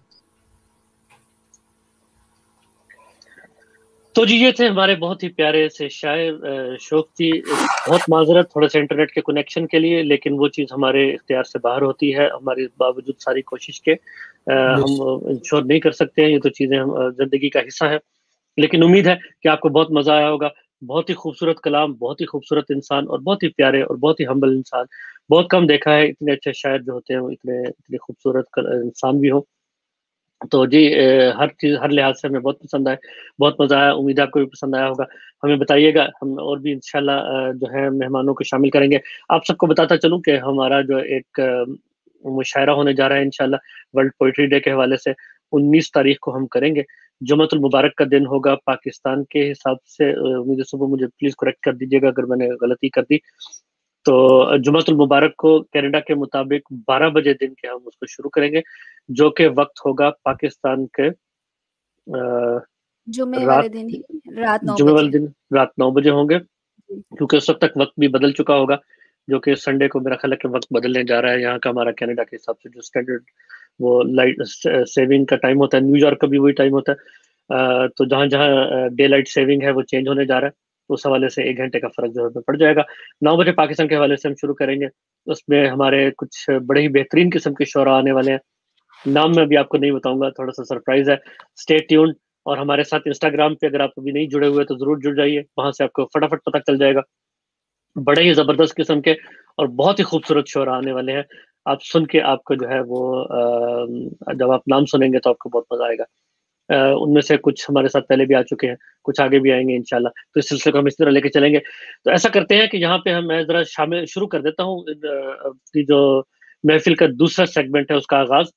तो जी ये थे हमारे बहुत ही प्यारे से शायर शौक जी। बहुत माजरत थोड़ा सा इंटरनेट के कनेक्शन के लिए, लेकिन वो चीज़ हमारे इख्तियार से बाहर होती है। हमारे बावजूद सारी कोशिश के हम बेशक। इंश्योर नहीं कर सकते हैं, ये तो चीज़ें हम ज़िंदगी का हिस्सा है। लेकिन उम्मीद है कि आपको बहुत मज़ा आया होगा। बहुत ही खूबसूरत कलाम, बहुत ही खूबसूरत इंसान और बहुत ही प्यारे और बहुत ही हम्बल इंसान। बहुत कम देखा है इतने अच्छे शायर जो होते हैं वो इतने इतने खूबसूरत इंसान भी हो। तो जी हर चीज़ हर लिहाज से हमें बहुत पसंद आए, बहुत मज़ा आया। उम्मीद है आपको भी पसंद आया होगा। हमें बताइएगा, हम और भी इंशाल्लाह जो है मेहमानों को शामिल करेंगे। आप सबको बताता चलूँ कि हमारा जो एक मुशायरा होने जा रहा है इंशाल्लाह वर्ल्ड पोएट्री डे के हवाले से 19 तारीख को हम करेंगे। जुमअतुल मुबारक का दिन होगा पाकिस्तान के हिसाब से। उम्मीद है सुबह मुझे प्लीज़ करेक्ट कर दीजिएगा अगर मैंने गलती कर दी। तो जुमअतुल मुबारक को कनाडा के मुताबिक 12 बजे दिन के हम उसको शुरू करेंगे, जो कि वक्त होगा पाकिस्तान के जुमे रात वाले दिन ही रात 9 जुमे वाले बजे। दिन रात 9 बजे होंगे, जी। क्योंकि उस वक्त तक वक्त भी बदल चुका होगा, जो कि संडे को मेरा ख्याल है कि वक्त बदलने जा रहा है। यहाँ का हमारा कनाडा के हिसाब से जो स्टैंडर्ड वो लाइट सेविंग का टाइम होता है, न्यूयॉर्क का भी वही टाइम होता है। तो जहाँ जहाँ डे लाइट सेविंग है वो चेंज होने जा रहा है, तो उस हवाले से 1 घंटे का फर्क जो है पड़ जाएगा। 9 बजे पाकिस्तान के हवाले से हम शुरू करेंगे। उसमें हमारे कुछ बड़े ही बेहतरीन किस्म के शोरा आने वाले हैं। नाम मैं अभी आपको नहीं बताऊंगा, थोड़ा सा सरप्राइज है। Stay tuned. और हमारे साथ इंस्टाग्राम पे अगर आप अभी नहीं जुड़े हुए तो जरूर जुड़ जाइए, वहां से आपको फटाफट पता चल जाएगा। बड़े ही जबरदस्त किस्म के और बहुत ही खूबसूरत शोरा आने वाले हैं। आप सुन के आपको जो है वो जब आप नाम सुनेंगे तो आपको बहुत मजा आएगा। उनमें से कुछ हमारे साथ पहले भी आ चुके हैं, कुछ आगे भी आएंगे इंशाल्लाह। तो इस सिलसिले को हम इस तरह लेके चलेंगे। तो ऐसा करते हैं कि यहाँ पे मैं जरा शामिल शुरू कर देता हूँ अपनी जो महफिल का दूसरा सेगमेंट है उसका आगाज।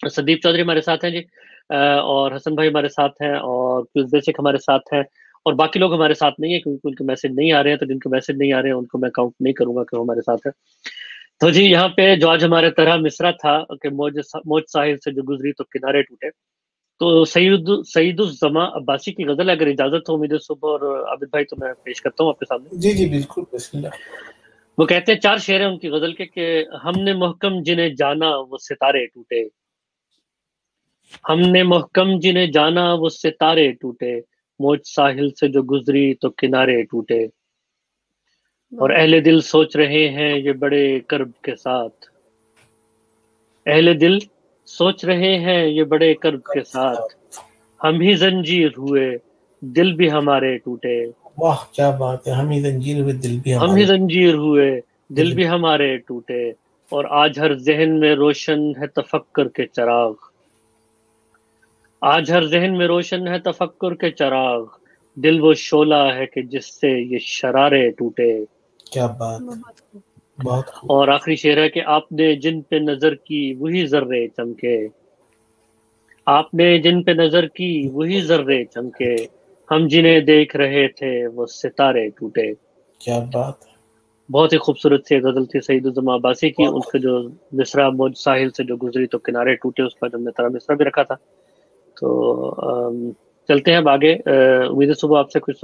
संदीप चौधरी हमारे साथ हैं जी, और हसन भाई हमारे साथ हैं, और पीयूष बेसिक हमारे साथ हैं, और बाकी लोग हमारे साथ नहीं है क्योंकि उनके मैसेज नहीं आ रहे हैं। तो जिनके मैसेज नहीं आ रहे हैं उनको मैं काउंट नहीं करूंगा कि वो हमारे साथ है। तो जी यहाँ पे जो आज हमारे तरह मिसरा था कि मौज साहिल से जो गुजरी तो किनारे टूटे। तो सईदुज़्ज़मा अब्बासी की गजल अगर इजाजत हो, उम्मीद है सुबह और आबिद भाई, तो मैं पेश करता हूँ आपके सामने। जी जी बिल्कुल, बिस्मिल्लाह। वो कहते हैं, 4 शेर हैं उनकी गजल के कि हमने मोहकम जिन्हें जाना वो सितारे टूटे, हमने मोहकम जिन्हें जाना वो सितारे टूटे, मौज साहिल से जो गुजरी तो किनारे टूटे। और अहले दिल सोच रहे हैं ये बड़े कर्ब के साथ, अहले दिल सोच रहे हैं ये बड़े कर्ब के साथ, हम ही जंजीर हुए दिल भी हमारे टूटे। वाह क्या बात है, हम ही जंजीर हुए दिल भी हम ही जंजीर हुए दिल भी हमारे टूटे। और आज हर जहन में रोशन है तफक्कुर के चिराग, आज हर जहन में रोशन है तफक्कुर के चिराग, दिल वो शोला है कि जिससे ये शरारे टूटे। क्या बात, बहुत और आखिरी शेर है कि आपने जिन पे नजर की वही जर्रे चमके, आपने जिन पे नजर की वही जर्रे चमके, हम जिन्हें देख रहे थे वो सितारे टूटे। क्या बात है। बहुत ही खूबसूरत सी गजल थी सईदुज़्ज़मा अब्बासी की। उसका जो मिसरा मौज साहिल से जो गुजरी तो किनारे टूटे, उसका जो हमने तरह मिसरा भी रखा था। तो चलते हैं अब आगे। उम्मीद है सुबह आपसे कुछ